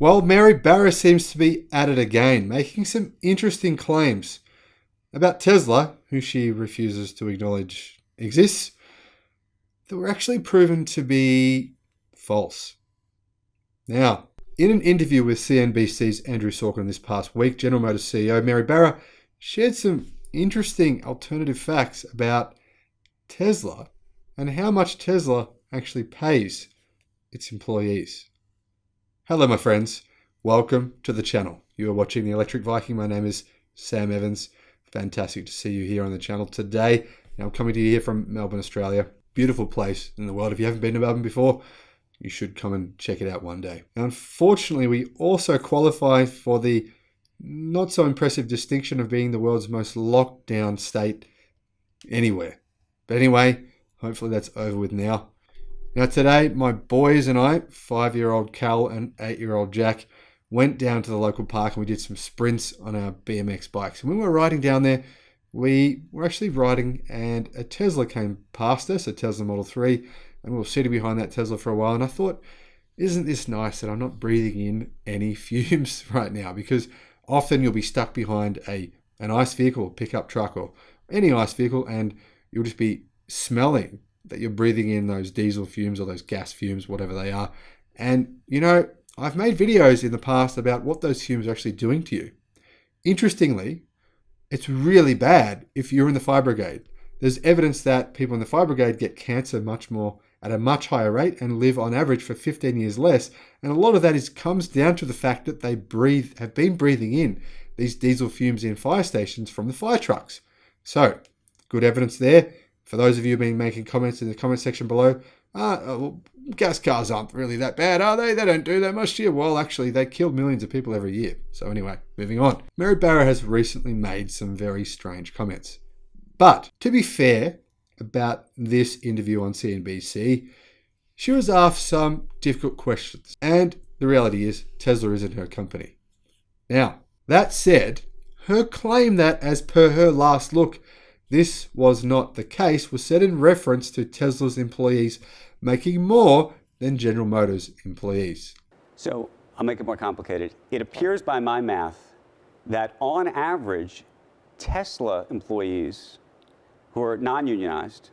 Well, Mary Barra seems to be at it again, making some interesting claims about Tesla, who she refuses to acknowledge exists, that were actually proven to be false. Now, in an interview with CNBC's Andrew Sorkin this past week, General Motors CEO Mary Barra shared some interesting alternative facts about Tesla and how much Tesla actually pays its employees. Hello, my friends. Welcome to the channel. You are watching The Electric Viking. My name is Sam Evans. Fantastic to see you here on the channel today. Now, I'm coming to you here from Melbourne, Australia. Beautiful place in the world. If you haven't been to Melbourne before, you should come and check it out one day. Now, unfortunately, we also qualify for the not so impressive distinction of being the world's most locked down state anywhere. But anyway, hopefully that's over with now. Now today, my boys and I, 5-year-old Cal and 8-year-old Jack, went down to the local park and we did some sprints on our BMX bikes. And when we were riding down there, we were actually riding and a Tesla came past us, a Tesla Model 3, and we were sitting behind that Tesla for a while. And I thought, isn't this nice that I'm not breathing in any fumes right now? Because often you'll be stuck behind an ICE vehicle, or pickup truck, or any ICE vehicle, and you'll just be smelling that you're breathing in those diesel fumes or those gas fumes, whatever they are. And, you know, I've made videos in the past about what those fumes are actually doing to you. Interestingly, it's really bad if you're in the fire brigade. There's evidence that people in the fire brigade get cancer at a much higher rate and live on average for 15 years less. And a lot of that comes down to the fact that they have been breathing in these diesel fumes in fire stations from the fire trucks. So, good evidence there. For those of you who've been making comments in the comment section below, well, gas cars aren't really that bad, are they? They don't do that much to you. Well, actually, they kill millions of people every year. So anyway, moving on. Mary Barra has recently made some very strange comments. But to be fair about this interview on CNBC, she was asked some difficult questions. And the reality is, Tesla isn't her company. Now, that said, her claim that as per her last look, this was not the case was said in reference to Tesla's employees making more than General Motors employees. So I'll make it more complicated. It appears by my math that on average, Tesla employees who are non-unionized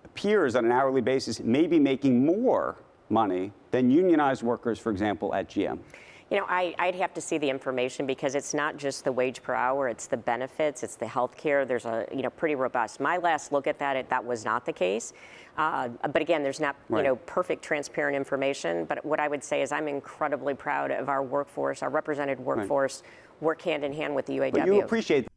appears on an hourly basis may be making more money than unionized workers, for example, at GM. You know, I'd have to see the information because it's not just the wage per hour, it's the benefits, it's the health care. There's a, pretty robust. My last look at that, that was not the case. But again, there's not, perfect transparent information. But what I would say is I'm incredibly proud of our workforce, our represented workforce, work hand in hand with the UAW. But you appreciate that.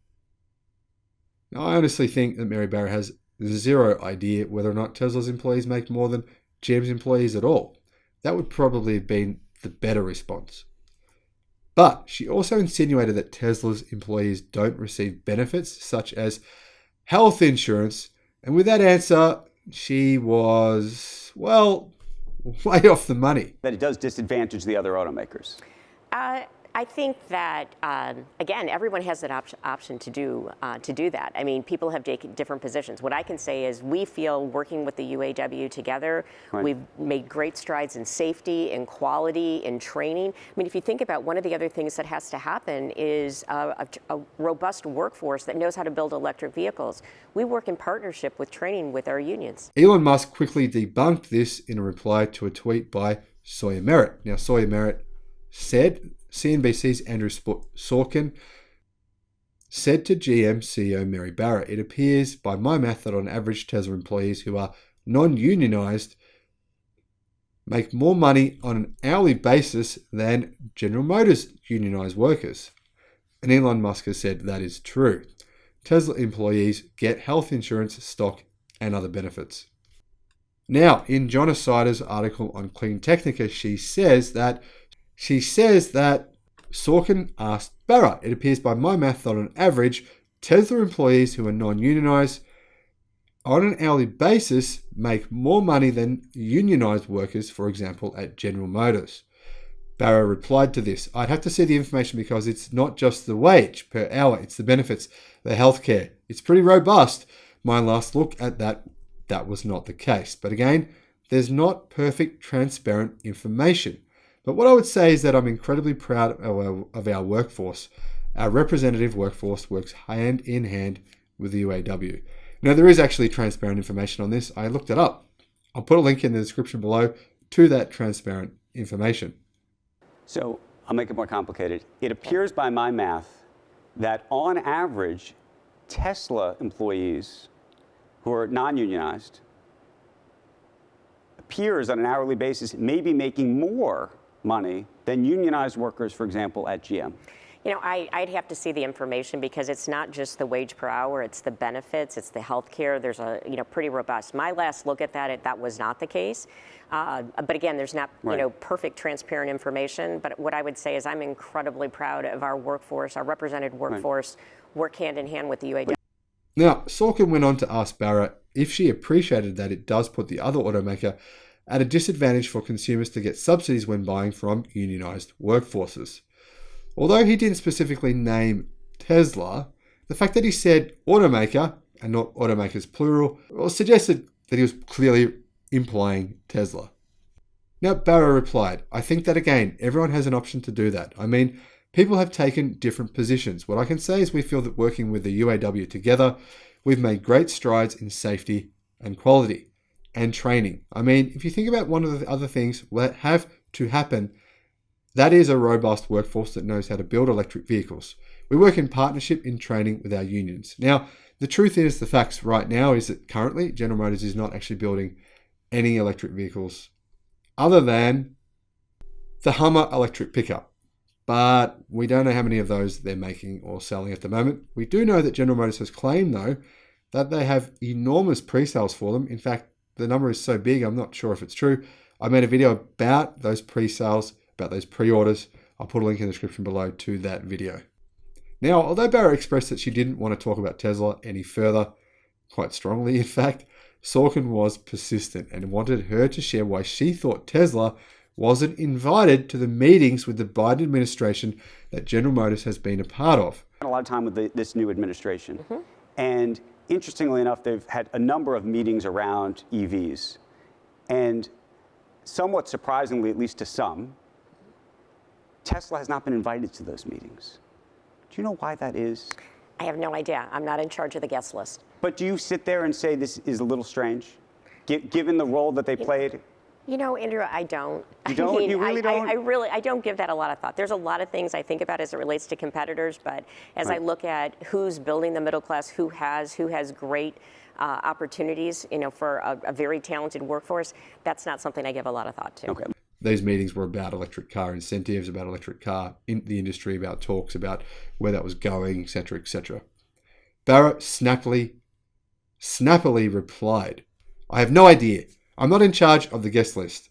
Now, I honestly think that Mary Barra has zero idea whether or not Tesla's employees make more than GM's employees at all. That would probably have been the better response. But she also insinuated that Tesla's employees don't receive benefits such as health insurance. And with that answer, she was, well, way off the money. That it does disadvantage the other automakers. I think that, again, everyone has that option to do that. I mean, people have taken different positions. What I can say is we feel working with the UAW together, we've made great strides in safety, in quality, in training. I mean, if you think about one of the other things that has to happen is a robust workforce that knows how to build electric vehicles. We work in partnership with training with our unions. Elon Musk quickly debunked this in a reply to a tweet by Sawyer Merritt. Now, Sawyer Merritt said, CNBC's Andrew Sorkin said to GM CEO Mary Barra, it appears by my math that on average Tesla employees who are non-unionized make more money on an hourly basis than General Motors unionized workers. And Elon Musk has said that is true. Tesla employees get health insurance, stock, and other benefits. Now, in John Asaida's article on Clean Technica, she says that Sorkin asked Barra, it appears by my math that on average, Tesla employees who are non-unionized on an hourly basis make more money than unionized workers, for example, at General Motors. Barra replied to this, I'd have to see the information because it's not just the wage per hour, it's the benefits, the healthcare. It's pretty robust. My last look at that was not the case. But again, there's not perfect, transparent information. But what I would say is that I'm incredibly proud of our workforce. Our representative workforce works hand in hand with the UAW. Now, there is actually transparent information on this. I looked it up. I'll put a link in the description below to that transparent information. So I'll make it more complicated. It appears by my math that on average, Tesla employees who are non-unionized appears on an hourly basis may be making more money than unionized workers, for example, at GM. You know, I'd have to see the information because it's not just the wage per hour, it's the benefits, it's the health care. There's a, pretty robust. My last look at that, that was not the case. But again, there's not, perfect transparent information. But what I would say is I'm incredibly proud of our workforce, our represented workforce, work hand in hand with the UAW. Now, Sorkin went on to ask Barra if she appreciated that it does put the other automaker at a disadvantage for consumers to get subsidies when buying from unionized workforces. Although he didn't specifically name Tesla, the fact that he said automaker and not automakers plural suggested that he was clearly implying Tesla. Now, Barra replied, I think that again, everyone has an option to do that. I mean, people have taken different positions. What I can say is we feel that working with the UAW together, we've made great strides in safety and quality and training. I mean, if you think about one of the other things that have to happen, that is a robust workforce that knows how to build electric vehicles. We work in partnership in training with our unions. Now, the truth is, the facts right now is that currently General Motors is not actually building any electric vehicles other than the Hummer electric pickup. But we don't know how many of those they're making or selling at the moment. We do know that General Motors has claimed, though, that they have enormous pre-sales for them. In fact, the number is so big, I'm not sure if it's true. I made a video about those pre-sales, about those pre-orders. I'll put a link in the description below to that video. Now, although Barra expressed that she didn't want to talk about Tesla any further, quite strongly in fact, Sorkin was persistent and wanted her to share why she thought Tesla wasn't invited to the meetings with the Biden administration that General Motors has been a part of. A lot of time with this new administration. And interestingly enough, they've had a number of meetings around EVs. And somewhat surprisingly, at least to some, Tesla has not been invited to those meetings. Do you know why that is? I have no idea. I'm not in charge of the guest list. But do you sit there and say this is a little strange, given the role that they played? You know, Andrew, I don't. You don't? I mean, You really don't? I don't give that a lot of thought. There's a lot of things I think about as it relates to competitors, but as I look at who's building the middle class, who has great opportunities, for a very talented workforce, that's not something I give a lot of thought to. Okay. These meetings were about electric car incentives, about electric car in the industry, about talks about where that was going, etc., etc. Barra snappily replied, I have no idea. I'm not in charge of the guest list.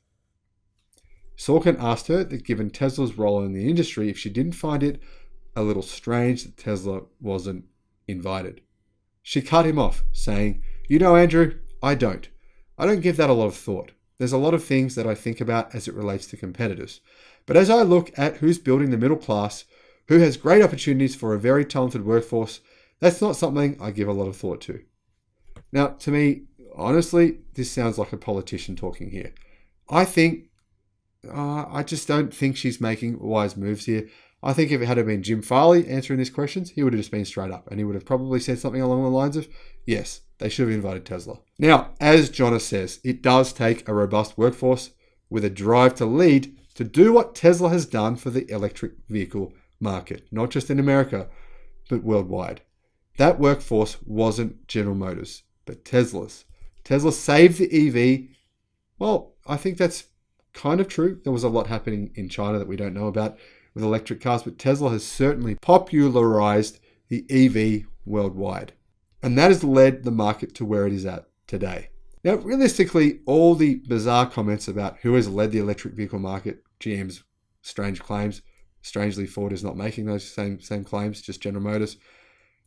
Sorkin asked her that given Tesla's role in the industry, if she didn't find it a little strange that Tesla wasn't invited. She cut him off, saying, Andrew, I don't give that a lot of thought. There's a lot of things that I think about as it relates to competitors. But as I look at who's building the middle class, who has great opportunities for a very talented workforce, that's not something I give a lot of thought to. Now, to me, honestly, this sounds like a politician talking here. I just don't think she's making wise moves here. I think if it had been Jim Farley answering these questions, he would have just been straight up and he would have probably said something along the lines of, yes, they should have invited Tesla. Now, as Jonas says, it does take a robust workforce with a drive to lead to do what Tesla has done for the electric vehicle market, not just in America, but worldwide. That workforce wasn't General Motors, but Tesla's. Tesla saved the EV. Well, I think that's kind of true. There was a lot happening in China that we don't know about with electric cars, but Tesla has certainly popularized the EV worldwide. And that has led the market to where it is at today. Now, realistically, all the bizarre comments about who has led the electric vehicle market, GM's strange claims, strangely Ford is not making those same claims, just General Motors,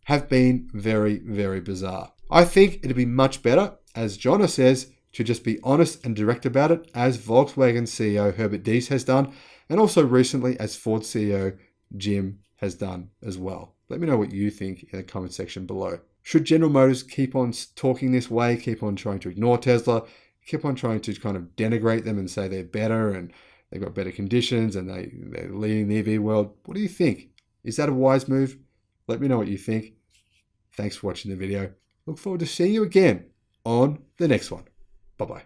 have been very, very bizarre. I think it'd be much better, as Jonna says, to just be honest and direct about it, as Volkswagen CEO Herbert Diess has done, and also recently as Ford CEO Jim has done as well. Let me know what you think in the comment section below. Should General Motors keep on talking this way, keep on trying to ignore Tesla, keep on trying to kind of denigrate them and say they're better and they've got better conditions and they're leading the EV world. What do you think? Is that a wise move? Let me know what you think. Thanks for watching the video. Look forward to seeing you again on the next one.